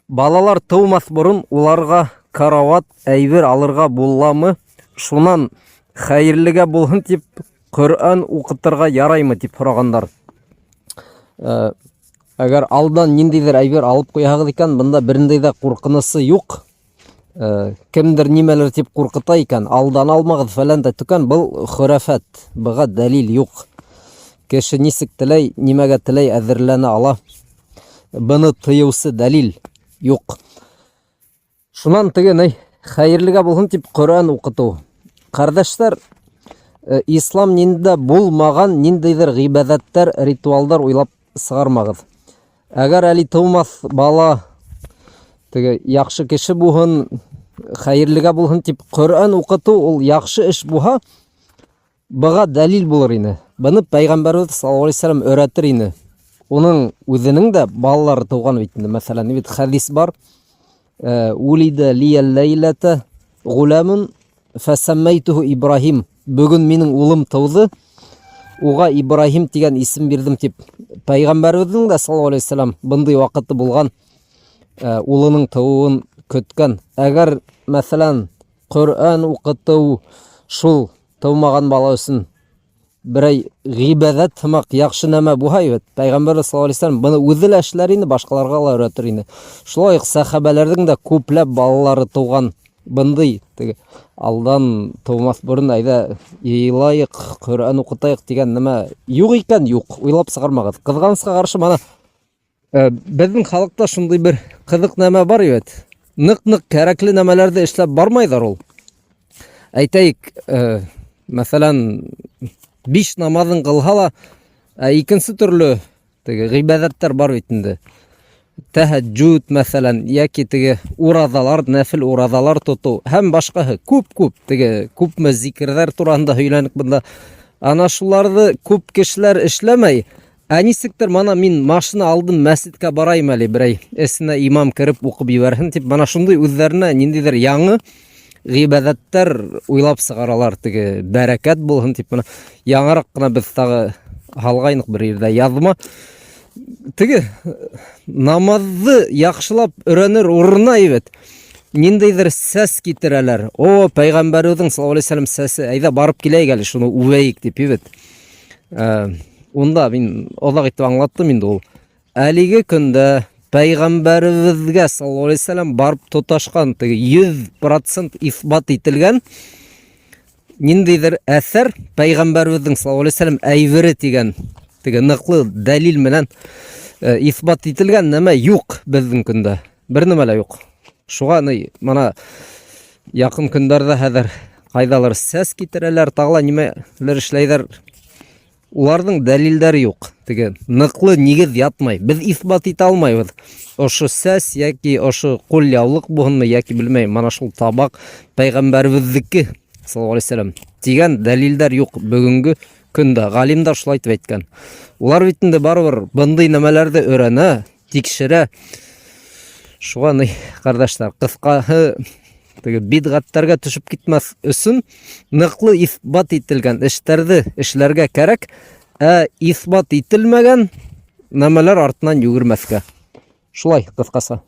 Балалар тыумас борын уларга карават әйбер алырга буламы? Шунан хәерлегә булһын дип Коръан укытырга яраймы дип сорагандар. Әгәр алдан ниндидер әйбер алып куягыз икән, бында бернинди дә куркынысы юк. Кемдер нимәлер дип куркыта икән, алдан алмагыз фәлән дә түкән, был хурафат, буга дәлил юк. Кеше нисек теләй, нимәгә теләй әзерләнә ала. Быны тыюсы дәлил юк. Шунан теге хәерлегә булһын дип Коръан укыту. Кардәшләр, ислам ниндә булмаган ниндидер гыйбадәттәр, ритуалдар уйлап сыгармагыз. Әгәр әле тыумас бала теге яхшы кеше булһын, хәерлегә булһын дип Коръан укыту, ул яхшы эш булһа, буга дәлил булыр ине. Быны Пәйгамбәрбез саллаллаһу алейһи ва саллям өйрәтер ине. Уның үзенең дә балалары туган бит инде. Мәсәлән, бит хадис бар. Улида лиял лейлата гуламун фасаммайтуху Ибрахим. Бүген минең улым тууды. Уга Ибрахим дигән исем бирдем дип. Пәйгамбәрбезнең дә саллаллаһу алейһи ва саллям бындай вакыты булган, улының тууын көткән. Әгәр мәсәлән Коръан укыту шул тумаган бала өчен берәй гыйбадат хымак яхшы нәмә булһа, Пәйгамбәр саллаллаһу алейһи ва саллям быны үзе дә эшләр ине, башкаларга да өйрәтер ине. Шулай ук сахабаларның да күпләп балалары туган. Бындай теге алдан тумас борын әйдә елайык, Коръан укытайык дигән нәмә юк икән, юк. Уйлап сыгармагыз. Кызганычка каршы мана безнең халыкта шундый бер кызык нәмә бар бит. Нык-нык кәрәкле нәмәләрдә эшләп бармайдар ул. Әйтәйек, мәсәлән, 5 намазын кылһа ла, икенче төрле теге гыйбадәттәр бар бит инде. Тәһәҗҗүд мәсәлән, яки теге уразалар, нәфил уразалар тоту, һәм башкаһы күп теге күпме зикрләр турында һөйләнек бында. Ана шуларны күп кешеләр эшләмәй. Нисектер мана мин машина алдым, мәсҗидкә барайм әле берәй. Эсенә имам кирип укып ибәрһен дип, мана шундый үзләренә ниндидер яңы гыйбадәттәр уйлап сыгаралар, теге бәрәкәт булһын дип. Мана яңарак кына без тагы халгайнык бер yerдә язма. Теге намазны яхшылап өйрәнер урынына ибет. Ниндидер сәс китерәләр. О, Пәйгамбәрбезнең саллаллаһу алейһи ва саллям сәсе, әйдә барып киләйек әле, шуны үбәйек дип ибет. Унда мин озак итеп аңлаттым инде ул. Әлеге көндә Пәйгамбәрбезгә саллаллаһу алейһи ва саллям барып тоташкан, теге 100% исбат ителгән ниндидер әсәр, Пәйгамбәрбезнең саллаллаһу алейһи ва саллям әйбере дигән теге ныклы дәлил менән исбат ителгән нәмә юк безнең көндә. Бер нәмә лә юк. Шуга мана якын көндәрдә хәзер кайдалар сәс китерәләр, тагыла нимәләр эшләйләр. Уларның дәлилләре юк. Теге ныклы нигез ятмай. Без исбат итә алмайбыз. Ошы сәс яки ошы кулъяулык булһынмы яки белмәйм. Мана шул табак Пәйгамбәрбезнеке саллаллаһу алейһи ва саллям дигән дәлилләр юк бүгенге көндә. Галимдар шулай дип әйткән. Улар бит инде барыбер бындай нәмәләрдә өйрәнә, тикшерә. Шуга кардәшләр, кыскаһы теге бидгаттарга төшеп китмәс өчен ныклы исбат ителгән эшләрне эшләргә кирәк, исбат ителмәгән нәмәләр артыннан йөгермәскә. Шулай кыскасы.